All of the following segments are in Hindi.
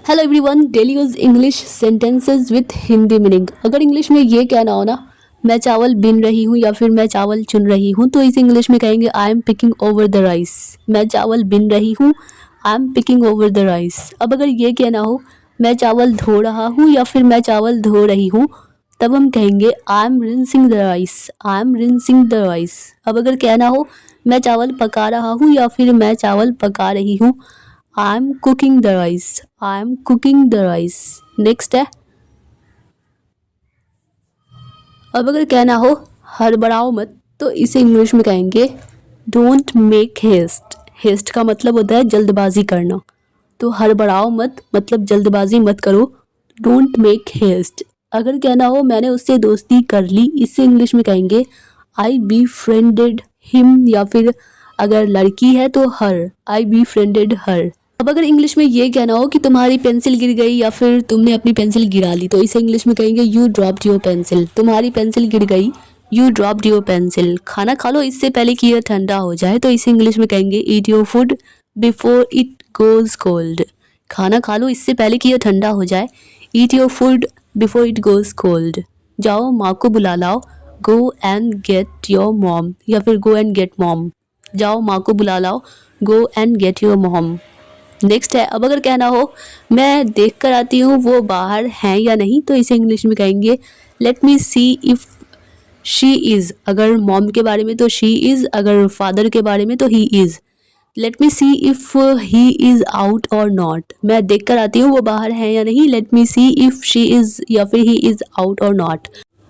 Hello everyone, daily use English sentences with Hindi meaning. अगर इंग्लिश में ये कहना हो ना, मैं चावल बिन रही हूँ या फिर मैं चावल चुन रही हूँ, तो इसे इंग्लिश में कहेंगे I am picking over the rice. मैं चावल बिन रही हूँ, I am picking over the rice. अब अगर ये कहना हो मैं चावल धो रहा हूँ या फिर मैं चावल धो रही हूँ, तब हम कहेंगे I M rinsing the rice, I am rinsing the rice. अब अगर कहना हो मैं चावल पका रहा हूँ या फिर मैं चावल पका रही हूँ, I am cooking the rice, I am cooking the rice. Next है, अब अगर कहना हो हड़बड़ाओ मत, तो इसे इंग्लिश में कहेंगे डोंट मेक हेस्ट। हेस्ट का मतलब होता है जल्दबाजी करना, तो हड़बड़ाओ मत मतलब जल्दबाजी मत करो, डोंट मेक हेस्ट। अगर कहना हो मैंने उससे दोस्ती कर ली, इससे इंग्लिश में कहेंगे आई बी फ्रेंडेड हिम, या फिर अगर लड़की है तो हर, आई बी फ्रेंडेड हर। अब अगर इंग्लिश में ये कहना हो कि तुम्हारी पेंसिल गिर गई या फिर तुमने अपनी पेंसिल गिरा ली, तो इसे इंग्लिश में कहेंगे यू ड्रॉप्ड योर पेंसिल। तुम्हारी पेंसिल गिर गई, यू ड्रॉप्ड योर पेंसिल। खाना खा लो इससे पहले कि यह ठंडा हो जाए, तो इसे इंग्लिश में कहेंगे eat your food before it goes cold. खाना खा लो इससे पहले कि यह ठंडा हो जाए, eat your food before it goes cold. जाओ माँ को बुला लाओ, go and get your mom, या फिर गो एंड गेट मॉम। जाओ माँ को बुला लाओ, go and get your mom. Next है, अब अगर कहना हो मैं देख कर आती हूँ वो बाहर हैं या नहीं, तो इसे इंग्लिश में कहेंगे let me C if she is. अगर मॉम के बारे में तो शी इज़, अगर फादर के बारे में तो he is. Let me C if he is out और नॉट। मैं देख कर आती हूँ वो बाहर हैं या नहीं, let me C if she is या फिर ही इज़ आउट और नॉट।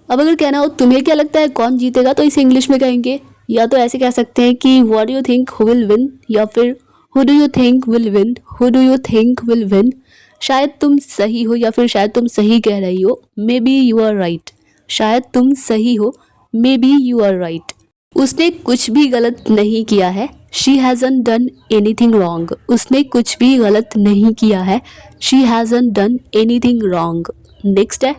अब अगर कहना हो तुम्हें क्या लगता है कौन जीतेगा, तो इसे इंग्लिश में कहेंगे, या तो ऐसे कह सकते हैं कि what do you think who will win, या फिर who do you think will win, who do you think will win. शायद तुम सही हो या फिर शायद तुम सही कह रही हो, maybe you are right. शायद तुम सही हो, maybe you are right. उसने कुछ भी गलत नहीं किया है, she hasn't done anything wrong. उसने कुछ भी गलत नहीं किया है, she hasn't done anything wrong. Next है,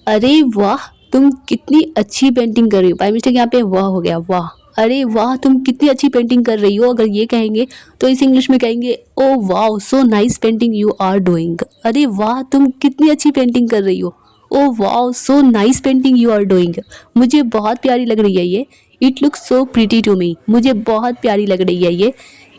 अरे वाह तुम कितनी अच्छी पेंटिंग कर रही हो। बाय मिस्टेक यहाँ पे वाह हो गया, वाह। अरे वाह तुम कितनी अच्छी पेंटिंग कर रही हो, अगर ये कहेंगे तो इस इंग्लिश में कहेंगे ओ वाह so nice painting you are doing. अरे वाह तुम कितनी अच्छी पेंटिंग कर रही हो, ओ वाह so nice painting you are doing. मुझे बहुत प्यारी लग रही है ये, it looks so pretty to me. मुझे बहुत प्यारी लग रही है ये,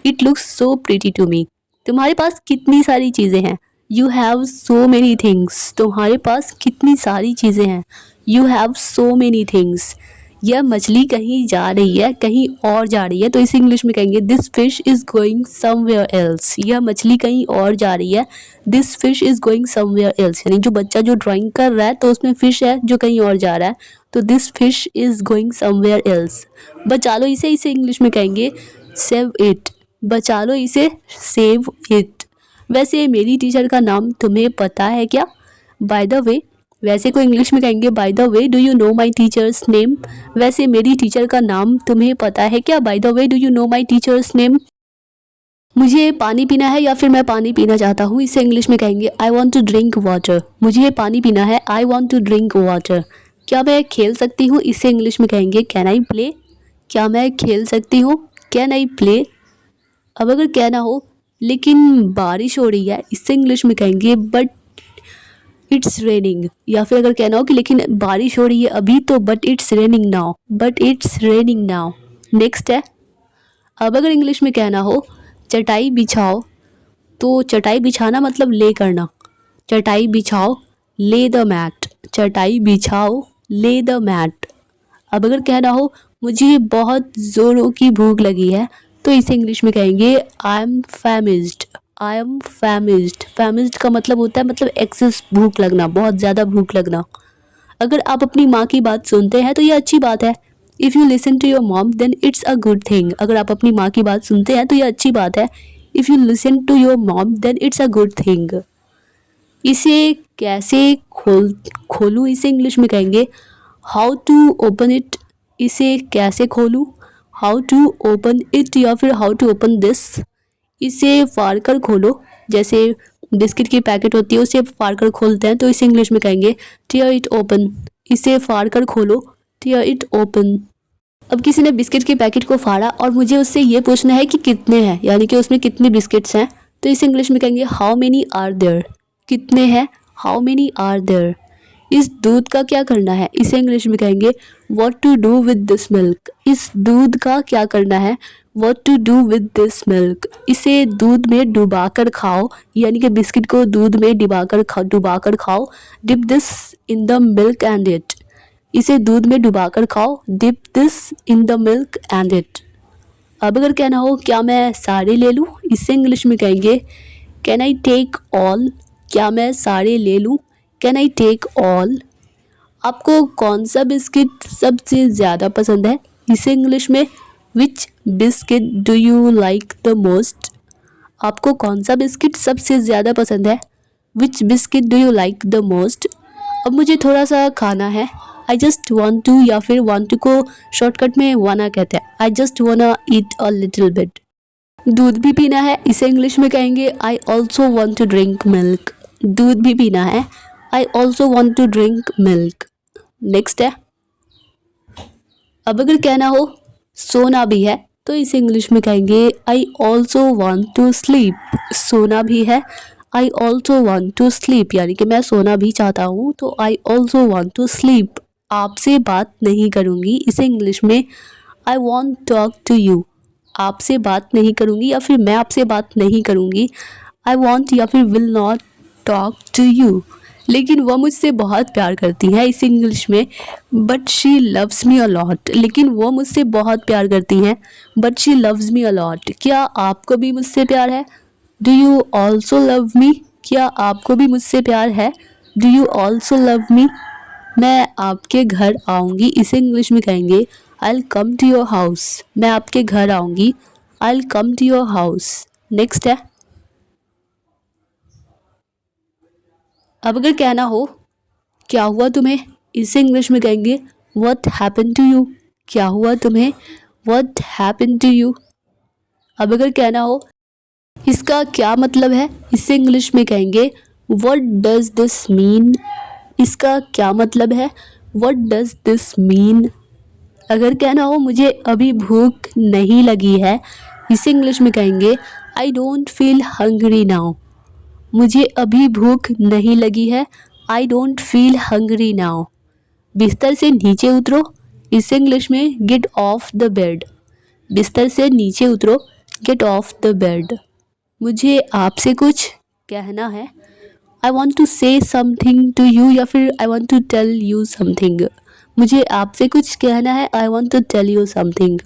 it looks so pretty to me. तुम्हारे पास कितनी सारी चीज़ें हैं, you have so many things. तुम्हारे पास कितनी सारी चीज़ें हैं, you have so many things. यह मछली कहीं जा रही है, कहीं और जा रही है, तो इसे इंग्लिश में कहेंगे this fish is going somewhere else. यह मछली कहीं और जा रही है, this fish is going somewhere else. यानी जो बच्चा जो ड्राइंग कर रहा है तो उसमें फिश है जो कहीं और जा रहा है, तो this fish is going somewhere else. बचा लो इसे, इसे इंग्लिश में कहेंगे सेव इट। बचा लो इसे, सेव इट। वैसे मेरी टीचर का नाम तुम्हें पता है क्या, बाय द वे। वैसे को इंग्लिश में कहेंगे by the way do you know my teachers name. वैसे मेरी टीचर का नाम तुम्हें पता है क्या, by the way do you know my teachers name. मुझे पानी पीना है या फिर मैं पानी पीना चाहता हूँ, इसे इंग्लिश में कहेंगे I want to drink water. मुझे पानी पीना है, I want to drink water. क्या मैं खेल सकती हूँ, इसे इंग्लिश में कहेंगे कैन आई प्ले। क्या मैं खेल सकती हूँ, कैन आई प्ले। अब अगर कहना हो लेकिन बारिश हो रही है, इससे इंग्लिश में कहेंगे बट इट्स रेनिंग। या फिर अगर कहना हो कि लेकिन बारिश हो रही है अभी, तो but it's raining now, but it's raining now. Next है, अब अगर इंग्लिश में कहना हो चटाई बिछाओ, तो चटाई बिछाना मतलब ले करना। चटाई बिछाओ, ले द मैट। चटाई बिछाओ, ले द मैट। अब अगर कहना हो मुझे बहुत ज़ोरों की भूख लगी है, तो इसे इंग्लिश में कहेंगे आई एम फैमिज्ड। I am फैमिज्ड। फैमिज्ड का मतलब होता है मतलब एक्सेस भूख लगना, बहुत ज़्यादा भूख लगना। अगर आप अपनी माँ की बात सुनते हैं तो ये अच्छी बात है, if you listen to your mom then it's a good thing. अगर आप अपनी माँ की बात सुनते हैं तो ये अच्छी बात है, if you listen to your mom then it's a good thing. इसे कैसे खोलूँ, इसे इंग्लिश में कहेंगे हाउ टू ओपन इट। इसे कैसे खोलूँ, हाउ टू ओपन इट, या फिर हाउ टू ओपन दिस। इसे फाड़ कर खोलो, जैसे बिस्किट की पैकेट होती है उसे फाड़ कर खोलते हैं, तो इसे इंग्लिश में कहेंगे टीयर इट ओपन। इसे फाड़ कर खोलो, टीयर इट ओपन। अब किसी ने बिस्किट के पैकेट को फाड़ा और मुझे उससे ये पूछना है कि कितने हैं, यानी कि उसमें कितने बिस्किट्स हैं, तो इसे इंग्लिश में कहेंगे हाउ मेनी आर देयर, कितने हैं, हाउ मेनी आर देयर। इस दूध का क्या करना है, इसे इंग्लिश में कहेंगे what to do with this milk, इस दूध का क्या करना है, what to do with this milk. इसे दूध में डुबाकर खाओ, यानी कि बिस्किट को दूध में डुबाकर खाओ, dip this in the milk and eat, इसे दूध में डुबाकर खाओ, dip this in the milk and eat. अब अगर कहना हो क्या मैं सारे ले लूँ, इसे इंग्लिश में कहेंगे कैन आई टेक ऑल, क्या मैं सारे ले लूँ, कैन आई टेक ऑल। आपको कौन सा बिस्किट सबसे ज़्यादा पसंद है, इसे इंग्लिश में which biscuit do you like the most, आपको कौन सा बिस्किट सबसे ज़्यादा पसंद है, which biscuit do you like the most. अब मुझे थोड़ा सा खाना है, आई जस्ट वॉन्ट टू, या फिर वॉन्ट टू को शॉर्टकट में वाना कहते हैं, आई जस्ट वाना ईट अ लिटिल बिट। दूध भी पीना है, इसे इंग्लिश में कहेंगे I also want to drink milk, दूध भी पीना है, I also want to drink milk. Next है, अब अगर कहना हो सोना भी है, तो इसे इंग्लिश में कहेंगे I also want to sleep, सोना भी है, I also want to sleep, यानी कि मैं सोना भी चाहता हूँ, तो I also want to sleep. आपसे बात नहीं करूँगी, इसे इंग्लिश में I want talk to you, आपसे बात नहीं करूँगी या फिर मैं आपसे बात नहीं करूँगी, आई वॉन्ट या फिर will not talk to you. लेकिन वह मुझसे बहुत प्यार करती है, इस इंग्लिश में but she loves me a lot, लेकिन वो मुझसे बहुत प्यार करती हैं, but she loves me a lot. क्या आपको भी मुझसे प्यार है, do you also love me, क्या आपको भी मुझसे प्यार है, do you also love me. मैं आपके घर आऊँगी, इसे इंग्लिश में कहेंगे I will come to your house, मैं आपके घर आऊँगी, I will come to your house. Next है, अब अगर कहना हो क्या हुआ तुम्हें, इसे इंग्लिश में कहेंगे व्हाट हैपन टू यू, क्या हुआ तुम्हें, व्हाट हैपन टू यू। अब अगर कहना हो इसका क्या मतलब है, इसे इंग्लिश में कहेंगे व्हाट डज दिस मीन, इसका क्या मतलब है, व्हाट डज दिस मीन। अगर कहना हो मुझे अभी भूख नहीं लगी है, इसे इंग्लिश में कहेंगे I don't feel hungry now, मुझे अभी भूख नहीं लगी है, I don't feel hungry now. बिस्तर से नीचे उतरो, इसे इंग्लिश में गेट ऑफ द बेड, बिस्तर से नीचे उतरो, गेट ऑफ द बेड। मुझे आपसे कुछ कहना है, I want to say something to you, या फिर I want to tell you something, मुझे आपसे कुछ कहना है, I want to tell you something.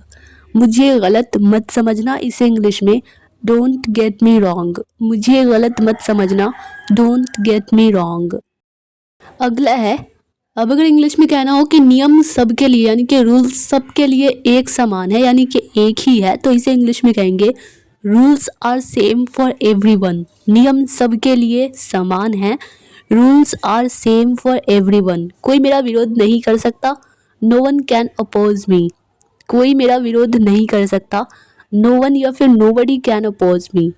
मुझे गलत मत समझना, इसे इंग्लिश में डोंट गेट मी रॉन्ग, मुझे गलत मत समझना, डोंट गेट मी रॉन्ग। अगला है, अब अगर इंग्लिश में कहना हो कि नियम सबके लिए, यानी कि रूल्स सबके लिए एक समान है, यानी कि एक ही है, तो इसे इंग्लिश में कहेंगे rules are same for everyone, नियम सबके लिए समान है, rules are same for everyone. कोई मेरा विरोध नहीं कर सकता, no one can oppose me, कोई मेरा विरोध नहीं कर सकता, नो वन या फिर नो बडी कैन अपोज मी।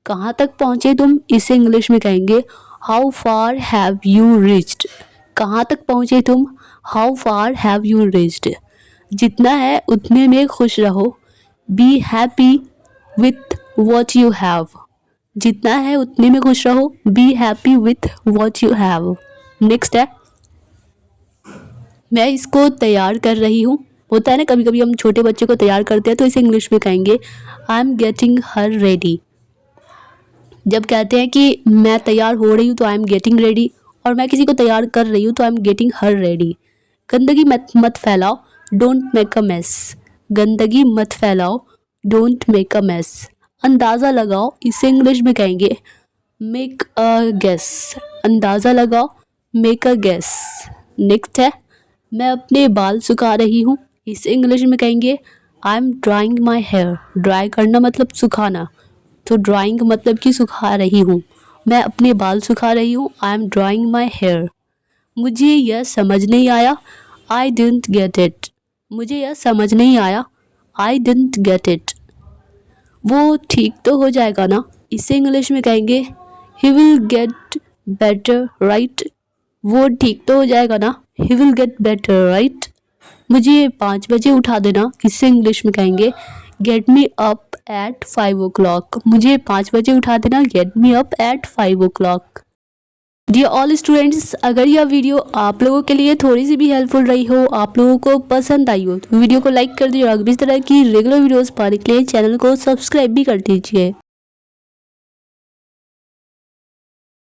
कहाँ तक पहुँचे तुम, इसे इंग्लिश में कहेंगे how far have you reached, कहाँ तक पहुँचे तुम, how far have you reached. जितना है उतने में खुश रहो, be happy with what you have, जितना है उतने में खुश रहो, be happy with what you have. Next है, मैं इसको तैयार कर रही हूँ, होता है ना कभी कभी हम छोटे बच्चे को तैयार करते हैं, तो इसे इंग्लिश में कहेंगे I am getting her ready. जब कहते हैं कि मैं तैयार हो रही हूँ तो आई एम गेटिंग रेडी, और मैं किसी को तैयार कर रही हूँ तो I am getting her ready. गंदगी मत फैलाओ, डोंट मेक अ मेस, गंदगी मत फैलाओ, डोंट मेक अ मेस। अंदाज़ा लगाओ, इसे इंग्लिश में कहेंगे मेक अ गेस, अंदाज़ा लगाओ, मेक अ गेस। नेक्स्ट है, मैं अपने बाल सुखा रही हूँ, इसे इंग्लिश में कहेंगे I am drying my hair, dry करना मतलब सुखाना, तो ड्राइंग मतलब कि सुखा रही हूँ, मैं अपने बाल सुखा रही हूँ, I am drying my hair. मुझे यह समझ नहीं आया, आई डिडंट गेट इट, मुझे यह समझ नहीं आया, आई डिडंट गेट इट। वो ठीक तो हो जाएगा ना, इसे इंग्लिश में कहेंगे he will get better right, वो ठीक तो हो जाएगा ना, he will get better right. मुझे 5 बजे उठा देना, इसे इंग्लिश में कहेंगे gate me up at 5 o'clock। मुझे 5 बजे उठा देना। Get me up at 5 o'clock। Dear all students, अगर यह वीडियो आप लोगों के लिए थोड़ी सी भी हेल्पफुल रही हो, आप लोगों को पसंद आई हो, तो वीडियो को लाइक कर दीजिए और इस तरह की रेगुलर वीडियोस पाने के लिए चैनल को सब्सक्राइब भी कर दीजिए।